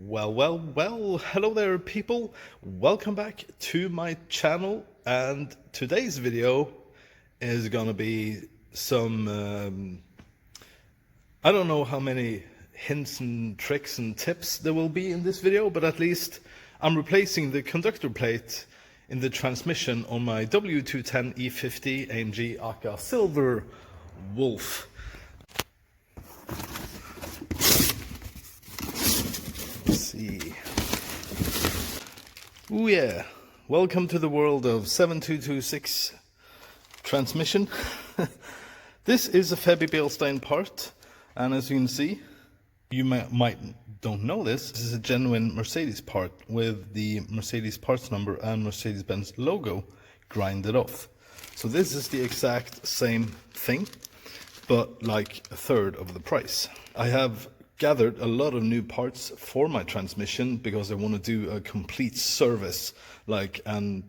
Well, hello there people, welcome back to my channel, and today's video is gonna be some, I don't know how many hints and tricks and tips there will be in this video, but at least I'm replacing the conductor plate in the transmission on my W210 E50 AMG aka Silver Wolf. See. Oh yeah, welcome to the world of 7226 transmission. This is a Fabi Bilstein part, and as you can see, you might don't know this is a genuine Mercedes part with the Mercedes parts number and Mercedes-Benz logo grinded off. So this is the exact same thing, but like a third of the price. I have gathered a lot of new parts for my transmission because I want to do a complete service, like an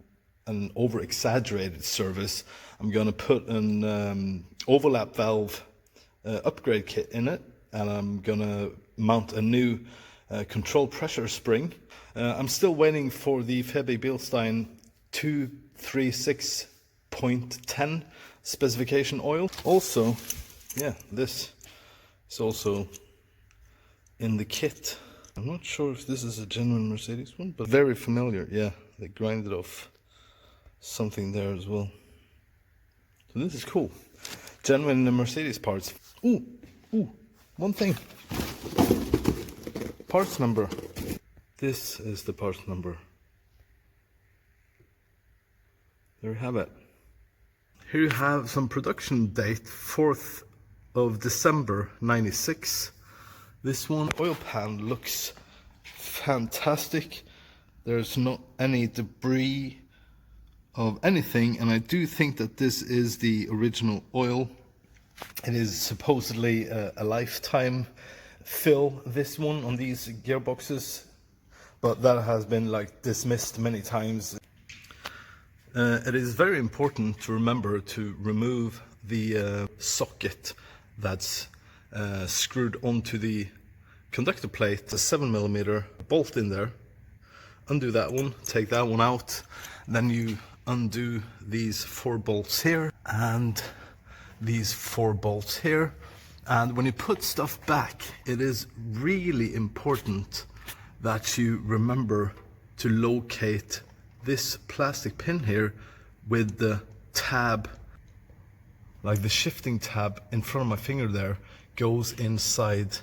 over-exaggerated service. I'm going to put an overlap valve upgrade kit in it, and I'm going to mount a new control pressure spring. I'm still waiting for the Fabi Bilstein 236.10 specification oil. Also, yeah, this is also in the kit. I'm not sure if this is a genuine Mercedes one, but very familiar. Yeah, they grinded off something there as well. So this is cool. Genuine Mercedes parts. Ooh, one thing. Parts number. This is the parts number. There you have it. Here you have some production date, 4th of December 96. This one, oil pan looks fantastic. There's not any debris of anything, and I do think that this is the original oil. It is supposedly a lifetime fill, this one, on these gearboxes, but that has been like dismissed many times. It is very important to remember to remove the socket that's screwed onto the conductor plate. It's a 7mm bolt in there. Undo that one, take that one out, then you undo these 4 bolts here and these 4 bolts here. And when you put stuff back, it is really important that you remember to locate this plastic pin here with the tab, like the shifting tab in front of my finger there, goes inside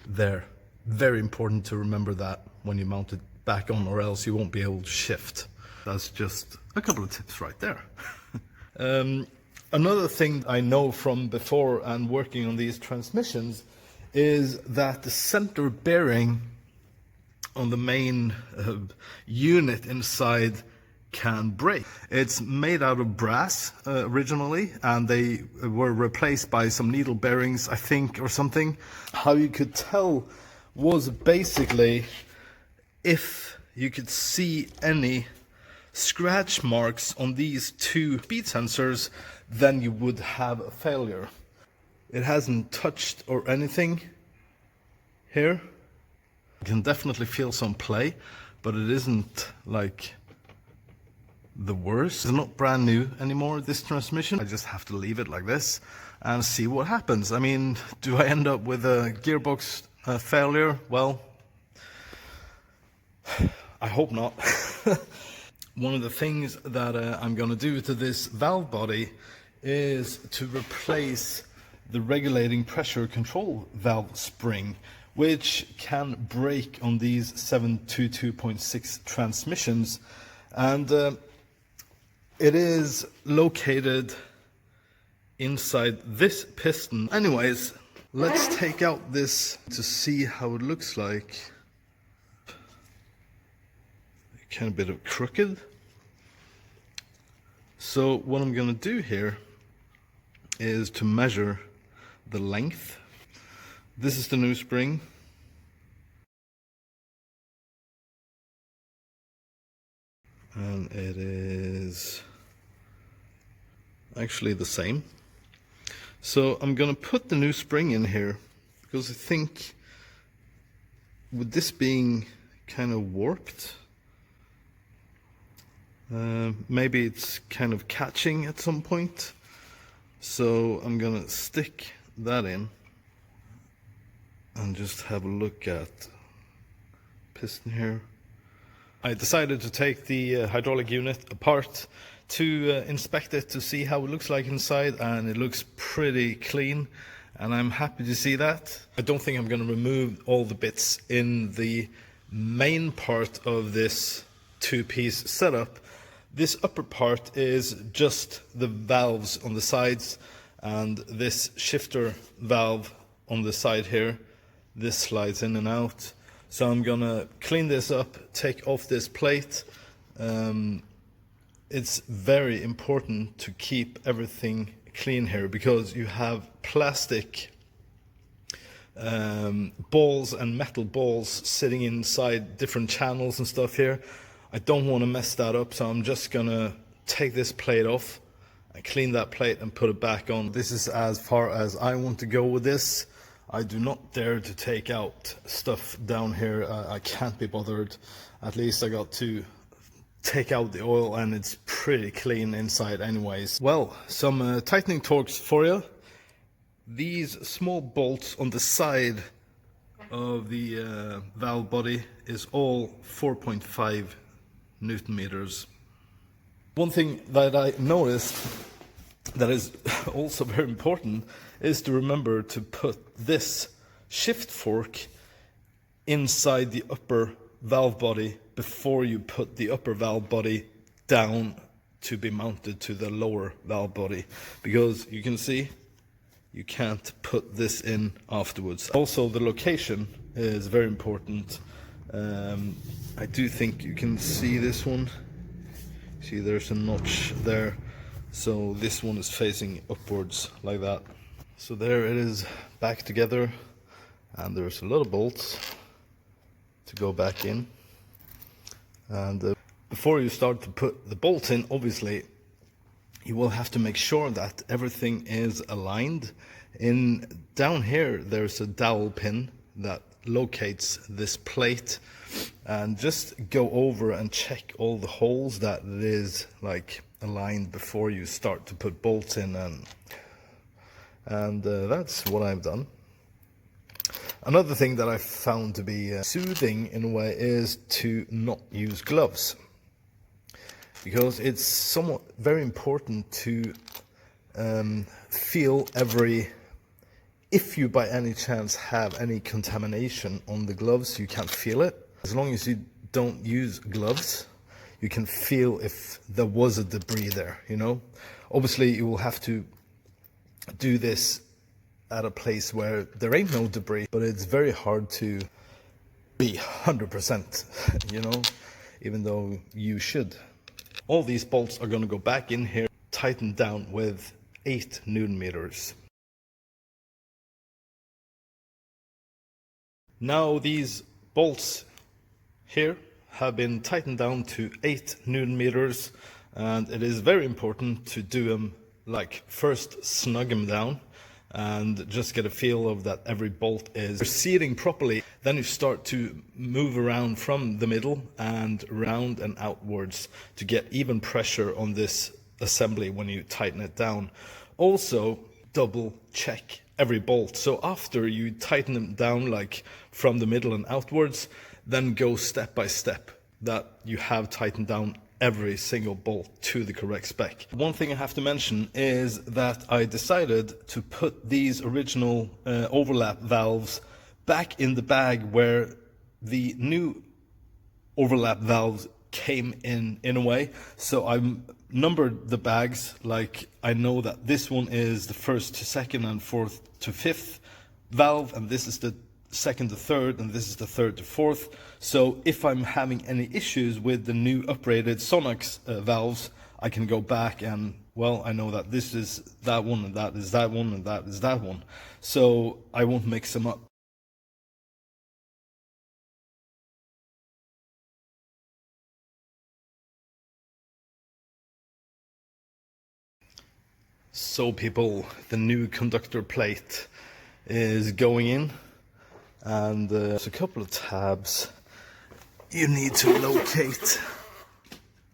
there. Very important to remember that when you mount it back on, or else you won't be able to shift. That's just a couple of tips right there. Another thing I know from before and working on these transmissions is that the center bearing on the main unit inside can break. It's made out of brass originally, and they were replaced by some needle bearings, I think, or something. How you could tell was basically if you could see any scratch marks on these 2 speed sensors, then you would have a failure. It hasn't touched or anything here. You can definitely feel some play, but it isn't like the worst. It's not brand new anymore, this transmission. I just have to leave it like this and see what happens. I mean, do I end up with a gearbox failure? Well, I hope not. One of the things that I'm going to do to this valve body is to replace the regulating pressure control valve spring, which can break on these 722.6 transmissions, and it is located inside this piston. Anyways, let's take out this to see how it looks like. Kind of a bit of crooked. So what I'm going to do here is to measure the length. This is the new spring. And it is actually the same. So I'm going to put the new spring in here because I think with this being kind of warped, maybe it's kind of catching at some point. So I'm gonna stick that in and just have a look at piston here. I decided to take the hydraulic unit apart to inspect it, to see how it looks like inside, and it looks pretty clean, and I'm happy to see that. I don't think I'm going to remove all the bits in the main part of this two-piece setup. This upper part is just the valves on the sides, and this shifter valve on the side here, this slides in and out. So I'm gonna clean this up, take off this plate. It's very important to keep everything clean here, because you have plastic balls and metal balls sitting inside different channels and stuff here. I don't want to mess that up, so I'm just gonna take this plate off and clean that plate and put it back on. This is as far as I want to go with this. I do not dare to take out stuff down here. I can't be bothered. At least I got to take out the oil, and it's pretty clean inside anyways. Well, some tightening torques for you. These small bolts on the side of the valve body is all 4.5 Newton meters. One thing that I noticed that is also very important is to remember to put this shift fork inside the upper valve body before you put the upper valve body down to be mounted to the lower valve body, because you can see you can't put this in afterwards. Also, the location is very important. I do think you can see this one. See, there's a notch there. So this one is facing upwards like that. So there it is, back together, and there's a lot of bolts to go back in. And before you start to put the bolts in, obviously you will have to make sure that everything is aligned. Down here there's a dowel pin that locates this plate, and just go over and check all the holes that it is like aligned before you start to put bolts in, and that's what I've done. Another thing that I found to be soothing in a way is to not use gloves, because it's somewhat very important to feel if you by any chance have any contamination on the gloves, you can't feel it. As long as you don't use gloves, you can feel if there was a debris there, you know. Obviously you will have to do this at a place where there ain't no debris, but it's very hard to be 100%, you know, even though you should. All these bolts are going to go back in here, tightened down with 8 Newton meters. Now these bolts here have been tightened down to 8 Newton meters, and it is very important to do them, like, first snug them down and just get a feel of that every bolt is seating properly. Then you start to move around from the middle and round and outwards to get even pressure on this assembly when you tighten it down. Also, double check every bolt. So after you tighten them down, like from the middle and outwards, then go step by step that you have tightened down every single bolt to the correct spec. One thing I have to mention is that I decided to put these original overlap valves back in the bag where the new overlap valves came in a way. So I numbered the bags, like I know that this one is the first to second and fourth to fifth valve, and this is the second to third, and this is the third to fourth. So if I'm having any issues with the new upgraded Sonnax valves, I can go back and, well, I know that this is that one, and that is that one, and that is that one. So I won't mix them up. So people, the new conductor plate is going in, and there's a couple of tabs you need to locate,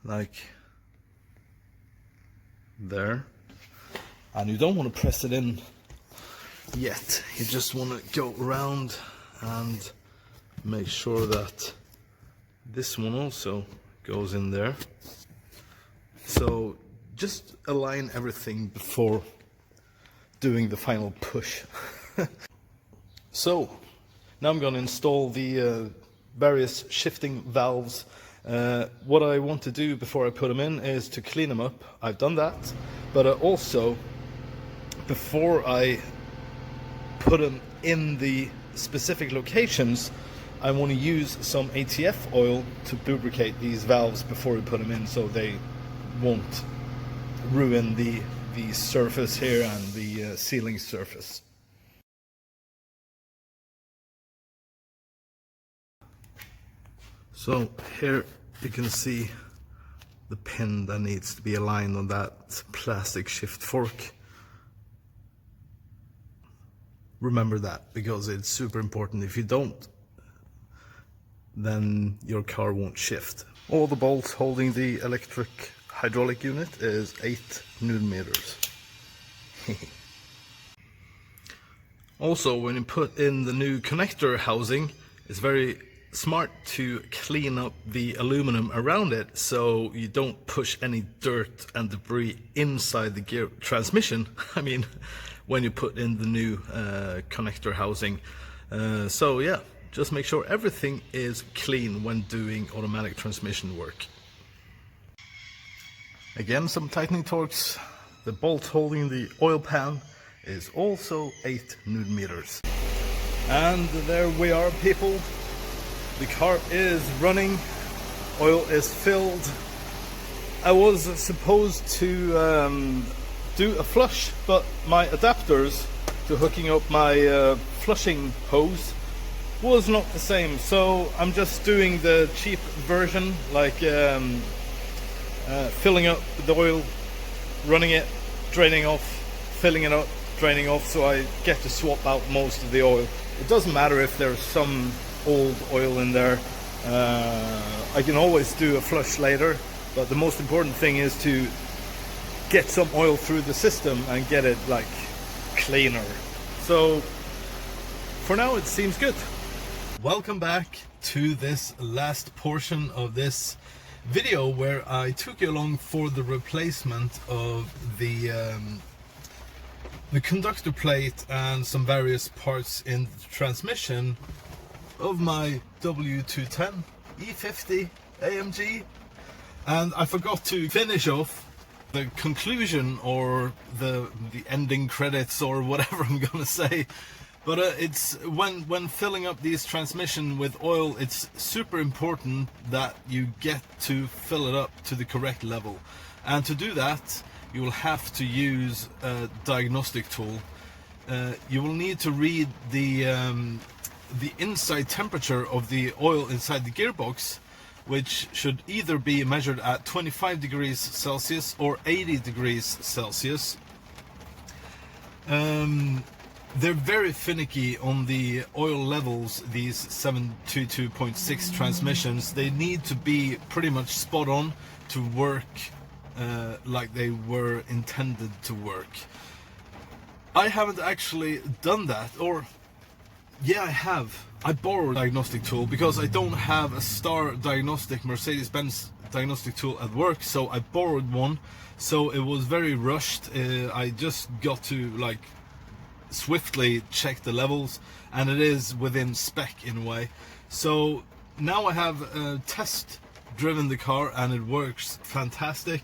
like there, and you don't want to press it in yet. You just want to go around and make sure that this one also goes in there. So just align everything before doing the final push. So now I'm going to install the various shifting valves. What I want to do before I put them in is to clean them up. I've done that, but also before I put them in the specific locations, I want to use some ATF oil to lubricate these valves before we put them in, so they won't ruin the surface here and the sealing surface. So here you can see the pin that needs to be aligned on that plastic shift fork. Remember that, because it's super important. If you don't, then your car won't shift. All the bolts holding the electric hydraulic unit is 8 Newton meters. Also, when you put in the new connector housing, it's very smart to clean up the aluminum around it so you don't push any dirt and debris inside the gear transmission. I mean, when you put in the new connector housing. So yeah, just make sure everything is clean when doing automatic transmission work. Again, some tightening torques. The bolt holding the oil pan is also 8 Newton meters. And there we are, people. The car is running, oil is filled. I was supposed to do a flush, but my adapters to hooking up my flushing hose was not the same, so I'm just doing the cheap version, like filling up the oil, running it, draining off, filling it up, draining off, so I get to swap out most of the oil. It doesn't matter if there's some old oil in there. I can always do a flush later, but the most important thing is to get some oil through the system and get it like cleaner. So for now it seems good. Welcome back to this last portion of this video where I took you along for the replacement of the conductor plate and some various parts in the transmission of my W210 E50 AMG. And I forgot to finish off the conclusion or the ending credits or whatever I'm gonna say. But it's when filling up these transmission with oil, it's super important that you get to fill it up to the correct level. And to do that, you will have to use a diagnostic tool. You will need to read the inside temperature of the oil inside the gearbox, which should either be measured at 25 degrees Celsius or 80 degrees Celsius. They're very finicky on the oil levels, these 722.6 transmissions. They need to be pretty much spot on to work like they were intended to work. I haven't actually done that, or yeah, I have. I borrowed a diagnostic tool because I don't have a Star diagnostic Mercedes-Benz diagnostic tool at work, so I borrowed one. So it was very rushed. I just got to like swiftly check the levels, and it is within spec in a way. So now I have test driven the car and it works fantastic.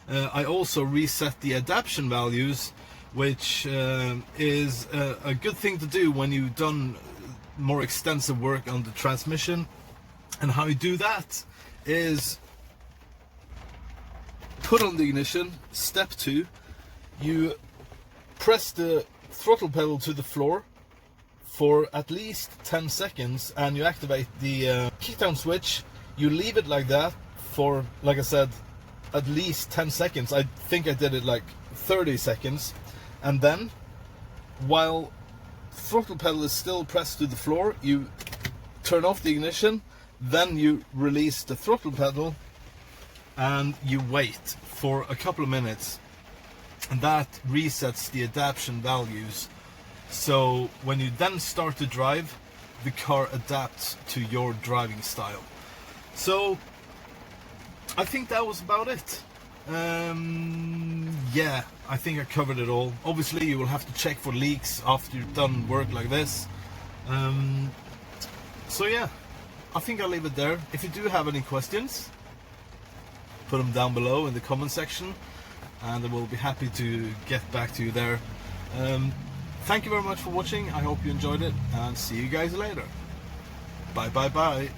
I also reset the adaptation values, which is a good thing to do when you've done more extensive work on the transmission. And how you do that is put on the ignition, step 2, you press the throttle pedal to the floor for at least 10 seconds and you activate the kickdown switch. You leave it like that for, like I said, at least 10 seconds. I think I did it like 30 seconds. And then, while throttle pedal is still pressed to the floor, you turn off the ignition, then you release the throttle pedal and you wait for a couple of minutes, and that resets the adaptation values. So when you then start to drive, the car adapts to your driving style. So I think that was about it. Yeah, I think I covered it all. Obviously you will have to check for leaks after you've done work like this. So yeah, I think I'll leave it there. If you do have any questions, put them down below in the comment section and I will be happy to get back to you there. Thank you very much for watching. I hope you enjoyed it and see you guys later. Bye bye bye.